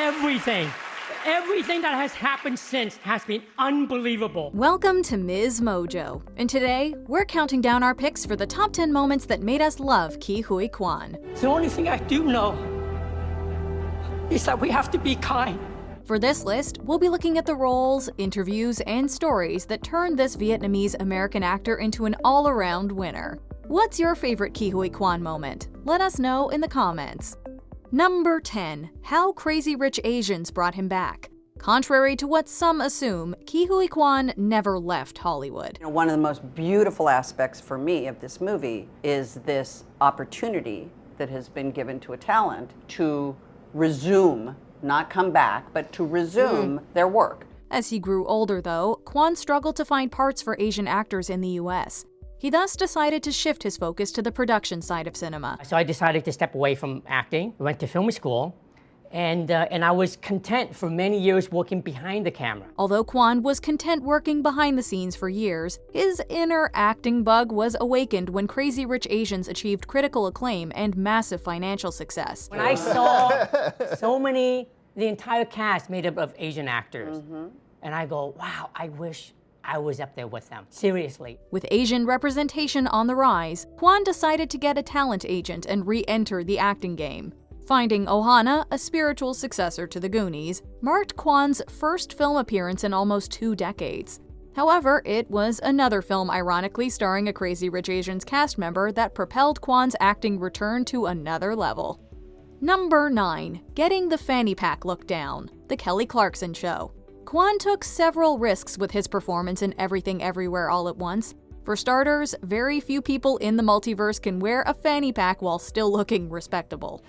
everything. Everything that has happened since has been unbelievable. Welcome to MsMojo, and today we're counting down our picks for the top 10 moments that made us love Ke Huy Quan. The only thing I do know is that we have to be kind. For this list, we'll be looking at the roles, interviews, and stories that turned this Vietnamese-American actor into an all-around winner. What's your favorite Ke Huy Quan moment? Let us know in the comments. Number 10. How Crazy Rich Asians brought him back. Contrary to what some assume, Ke Huy Quan never left Hollywood. One of the most beautiful aspects for me of this movie is this opportunity that has been given to a talent to resume, not come back, but to resume their work. As he grew older, though, Quan struggled to find parts for Asian actors in the US. He thus decided to shift his focus to the production side of cinema. So I decided to step away from acting, went to film school, and I was content for many years working behind the camera. Although Quan was content working behind the scenes for years, his inner acting bug was awakened when Crazy Rich Asians achieved critical acclaim and massive financial success. When I saw the entire cast made up of Asian actors, and I go, wow, I wish I was up there with them. Seriously. With Asian representation on the rise, Quan decided to get a talent agent and re-enter the acting game. Finding Ohana, a spiritual successor to the Goonies, marked Quan's first film appearance in almost 2 decades. However, it was another film ironically starring a Crazy Rich Asians cast member that propelled Quan's acting return to another level. Number 9. Getting the fanny pack look down. The Kelly Clarkson Show. Quan took several risks with his performance in Everything Everywhere All at Once. For starters, very few people in the multiverse can wear a fanny pack while still looking respectable.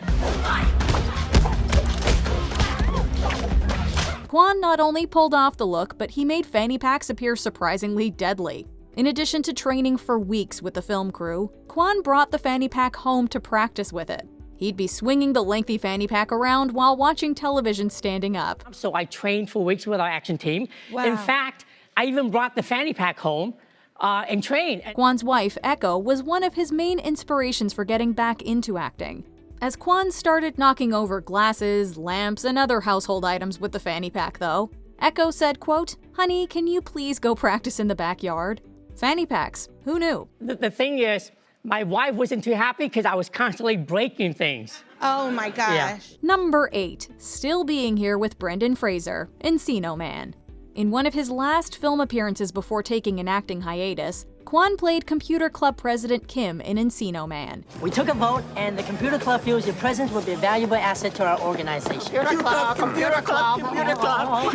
Quan not only pulled off the look, but he made fanny packs appear surprisingly deadly. In addition to training for weeks with the film crew, Quan brought the fanny pack home to practice with it. He'd be swinging the lengthy fanny pack around while watching television standing up. So I trained for weeks with our action team. Wow. In fact, I even brought the fanny pack home and trained. Quan's wife, Echo, was one of his main inspirations for getting back into acting. As Quan started knocking over glasses, lamps, and other household items with the fanny pack, though, Echo said, quote, "Honey, can you please go practice in the backyard?" Fanny packs, who knew? The thing is, my wife wasn't too happy because I was constantly breaking things. Oh my gosh. Yeah. Number 8. Still being here with Brendan Fraser, Encino Man. In one of his last film appearances before taking an acting hiatus, Quan played Computer Club President Kim in Encino Man. We took a vote, and the Computer Club feels your presence will be a valuable asset to our organization. Computer club, computer club, computer club.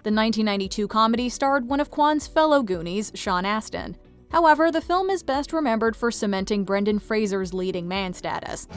The 1992 comedy starred one of Quan's fellow Goonies, Sean Astin. However, the film is best remembered for cementing Brendan Fraser's leading man status.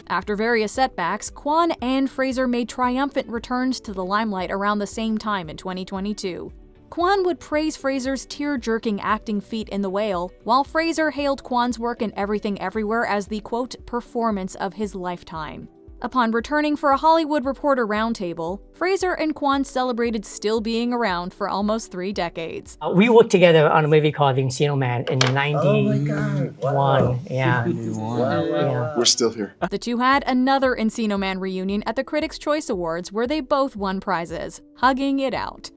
After various setbacks, Quan and Fraser made triumphant returns to the limelight around the same time in 2022. Quan would praise Fraser's tear-jerking acting feat in The Whale, while Fraser hailed Quan's work in Everything Everywhere as the, quote, performance of his lifetime. Upon returning for a Hollywood Reporter roundtable, Fraser and Quan celebrated still being around for almost 3 decades. We worked together on a movie called Encino Man in 91. Wow. Yeah. Wow. We're still here. The two had another Encino Man reunion at the Critics' Choice Awards where they both won prizes, hugging it out.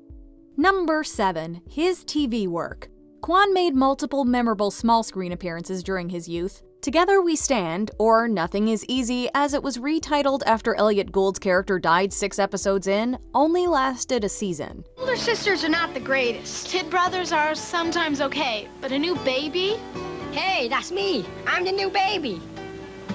Number 7. His TV work. Quan made multiple memorable small-screen appearances during his youth. Together We Stand, or Nothing Is Easy, as it was retitled after Elliot Gould's character died 6 episodes in, only lasted a season. Older sisters are not the greatest. Kid brothers are sometimes okay, but a new baby? Hey, that's me. I'm the new baby.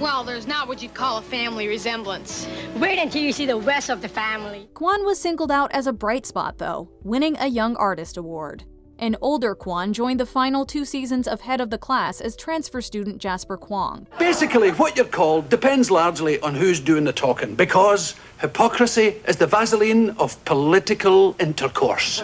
Well, there's not what you'd call a family resemblance. Wait until you see the rest of the family. Quan was singled out as a bright spot, though, winning a Young Artist Award. An older Quan joined the final 2 seasons of Head of the Class as transfer student Jasper Kwong. Basically, what you're called depends largely on who's doing the talking, because hypocrisy is the Vaseline of political intercourse.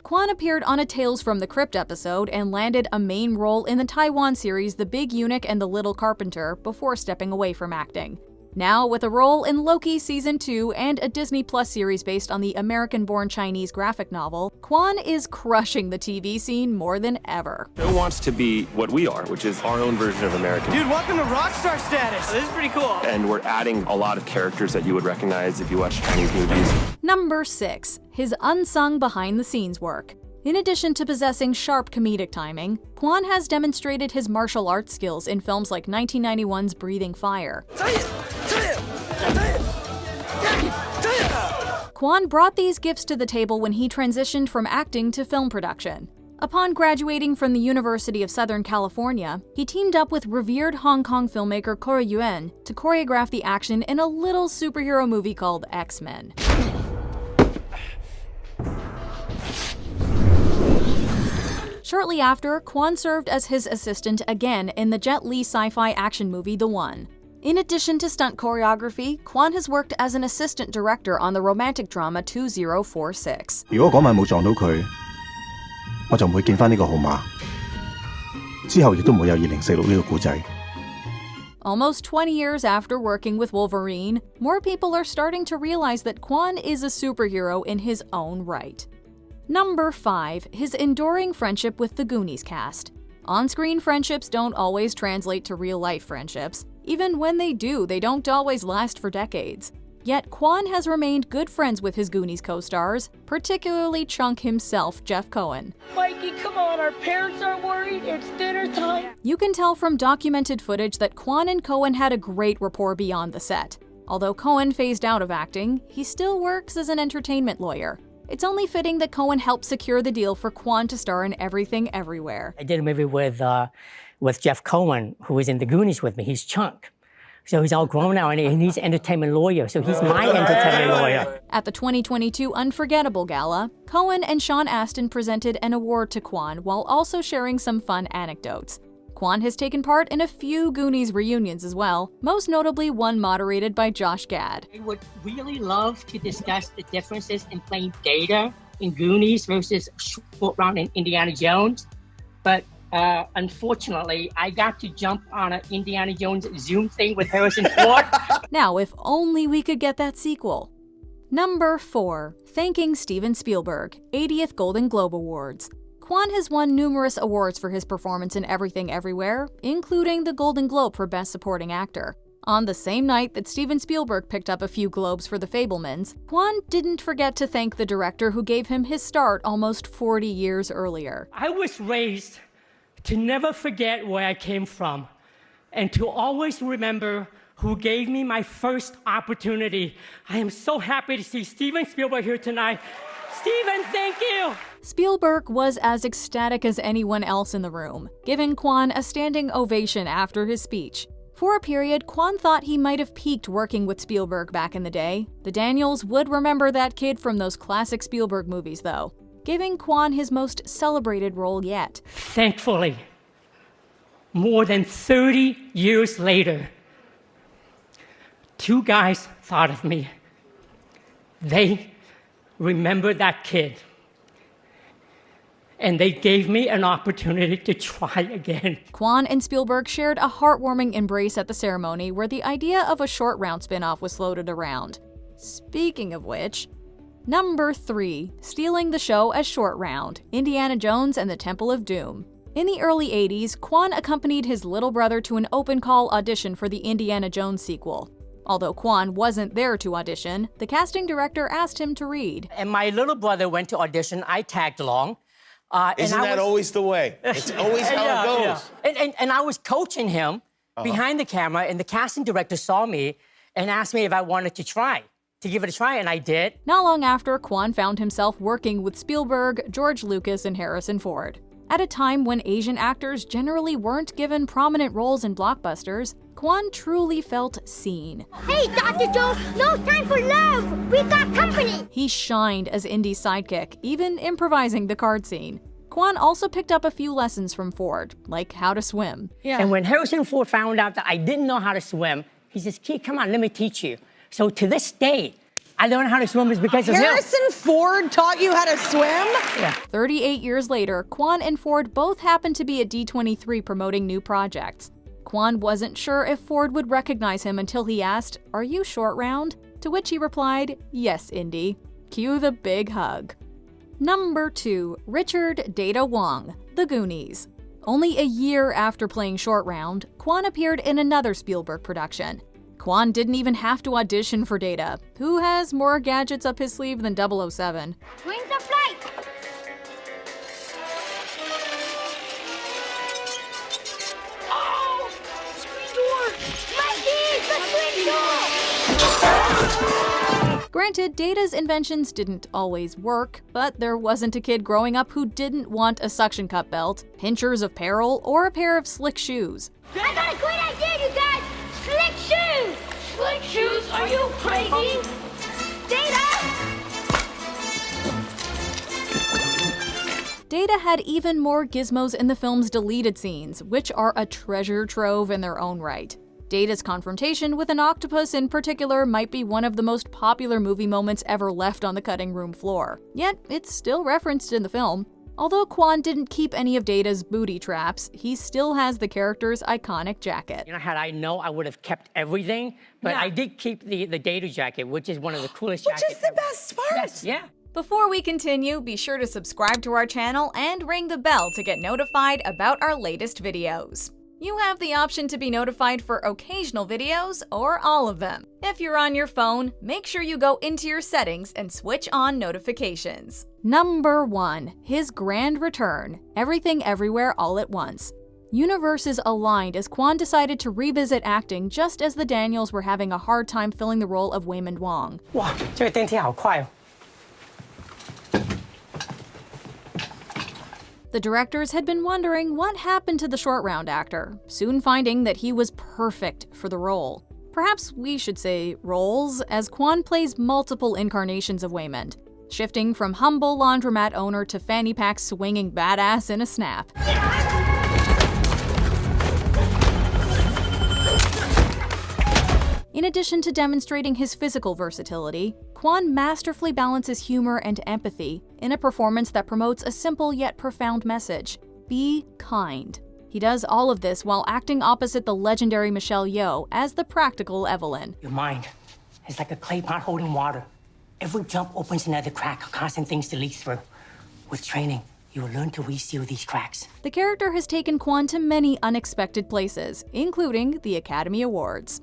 Quan appeared on a Tales from the Crypt episode and landed a main role in the Taiwan series The Big Eunuch and the Little Carpenter before stepping away from acting. Now, with a role in Loki Season 2 and a Disney Plus series based on the American-born Chinese graphic novel, Quan is crushing the TV scene more than ever. Who wants to be what we are, which is our own version of American? Dude, welcome to rockstar status. This is pretty cool. And we're adding a lot of characters that you would recognize if you watch Chinese movies. Number 6. His unsung behind-the-scenes work. In addition to possessing sharp comedic timing, Quan has demonstrated his martial arts skills in films like 1991's Breathing Fire. Quan brought these gifts to the table when he transitioned from acting to film production. Upon graduating from the University of Southern California, he teamed up with revered Hong Kong filmmaker Ke Huy Quan to choreograph the action in a little superhero movie called X-Men. Shortly after, Quan served as his assistant again in the Jet Li sci-fi action movie The One. In addition to stunt choreography, Quan has worked as an assistant director on the romantic drama 2046. 如果嗰晚冇撞到佢，我就唔會見返呢個號碼。之後亦都唔會有2046呢個故仔。 Almost 20 years after working with Wolverine, more people are starting to realize that Quan is a superhero in his own right. Number 5. His enduring friendship with the Goonies cast. On-screen friendships don't always translate to real-life friendships. Even when they do, they don't always last for decades. Yet Quan has remained good friends with his Goonies co-stars, particularly Chunk himself, Jeff Cohen. Mikey, come on, our parents are worried. It's dinner time. You can tell from documented footage that Quan and Cohen had a great rapport beyond the set. Although Cohen phased out of acting, he still works as an entertainment lawyer. It's only fitting that Cohen helped secure the deal for Quan to star in Everything Everywhere. I did a movie with Jeff Cohen, who was in the Goonies with me. He's Chunk. So he's all grown now, and he's an entertainment lawyer, so he's my entertainment lawyer. At the 2022 Unforgettable Gala, Cohen and Sean Astin presented an award to Quan while also sharing some fun anecdotes. Quan has taken part in a few Goonies reunions as well, most notably one moderated by Josh Gad. I would really love to discuss the differences in playing Data in Goonies versus Short Round in Indiana Jones, but unfortunately, I got to jump on an Indiana Jones Zoom thing with Harrison Ford. Now, if only we could get that sequel. Number 4. Thanking Steven Spielberg, 80th Golden Globe Awards. Quan has won numerous awards for his performance in Everything Everywhere, including the Golden Globe for Best Supporting Actor. On the same night that Steven Spielberg picked up a few Globes for The Fabelmans, Quan didn't forget to thank the director who gave him his start almost 40 years earlier. I was raised to never forget where I came from and to always remember who gave me my first opportunity. I am so happy to see Steven Spielberg here tonight. Steven, thank you! Spielberg was as ecstatic as anyone else in the room, giving Quan a standing ovation after his speech. For a period, Quan thought he might have peaked working with Spielberg back in the day. The Daniels would remember that kid from those classic Spielberg movies, though, giving Quan his most celebrated role yet. Thankfully, more than 30 years later, two guys thought of me. They remembered that kid, and they gave me an opportunity to try again. Quan and Spielberg shared a heartwarming embrace at the ceremony where the idea of a Short Round spin-off was floated around. Speaking of which, Number 3. Stealing the show as Short Round, Indiana Jones and the Temple of Doom. In the early 80s, Quan accompanied his little brother to an open call audition for the Indiana Jones sequel. Although Quan wasn't there to audition, the casting director asked him to read. And my little brother went to audition, I tagged along. Isn't that always the way? It's always how it goes. Yeah. And I was coaching him behind the camera, and the casting director saw me and asked me if I wanted to give it a try, and I did. Not long after, Quan found himself working with Spielberg, George Lucas, and Harrison Ford. At a time when Asian actors generally weren't given prominent roles in blockbusters, Quan truly felt seen. Hey, Dr. Jones, no time for love. We got company. He shined as Indy's sidekick, even improvising the card scene. Quan also picked up a few lessons from Ford, like how to swim. Yeah. And when Harrison Ford found out that I didn't know how to swim, he says, "Kid, come on, let me teach you." So to this day, I learned how to swim is because of him. Harrison Ford taught you how to swim? Yeah. 38 years later, Quan and Ford both happened to be at D23 promoting new projects. Quan wasn't sure if Ford would recognize him until he asked, "Are you Short Round?" To which he replied, "Yes, Indy." Cue the big hug. Number 2. Richard Data Wong, The Goonies. Only a year after playing Short Round, Quan appeared in another Spielberg production. Quan didn't even have to audition for Data, who has more gadgets up his sleeve than 007. Wings of flight! Oh! Screen door! Mikey! The screen door! Granted, Data's inventions didn't always work, but there wasn't a kid growing up who didn't want a suction cup belt, pinchers of peril, or a pair of slick shoes. I got a great idea, you guys! Slick shoes! Slick shoes? Are you crazy? Data! Data had even more gizmos in the film's deleted scenes, which are a treasure trove in their own right. Data's confrontation with an octopus in particular might be one of the most popular movie moments ever left on the cutting room floor. Yet, it's still referenced in the film. Although Quan didn't keep any of Data's booty traps, he still has the character's iconic jacket. You know, had I known, I would have kept everything, but I did keep the Data jacket, which is one of the coolest jackets. Which is the best part. Yes, yeah. Before we continue, be sure to subscribe to our channel and ring the bell to get notified about our latest videos. You have the option to be notified for occasional videos or all of them. If you're on your phone, make sure you go into your settings and switch on notifications. Number 1. His grand return. Everything Everywhere All at Once. Universes aligned as Quan decided to revisit acting just as the Daniels were having a hard time filling the role of Waymond Wong. 哇，这个电梯好快哦。 The directors had been wondering what happened to the Short Round actor, soon finding that he was perfect for the role. Perhaps we should say roles, as Quan plays multiple incarnations of Waymond, shifting from humble laundromat owner to fanny pack swinging badass in a snap. In addition to demonstrating his physical versatility, Quan masterfully balances humor and empathy in a performance that promotes a simple yet profound message: be kind. He does all of this while acting opposite the legendary Michelle Yeoh as the practical Evelyn. Your mind is like a clay pot holding water. Every jump opens another crack, causing things to leak through. With training, you will learn to reseal these cracks. The character has taken Quan to many unexpected places, including the Academy Awards.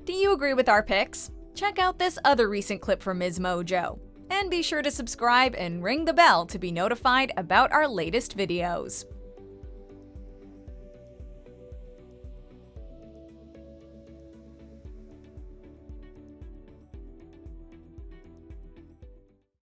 Do you agree with our picks? Check out this other recent clip from MsMojo. And be sure to subscribe and ring the bell to be notified about our latest videos.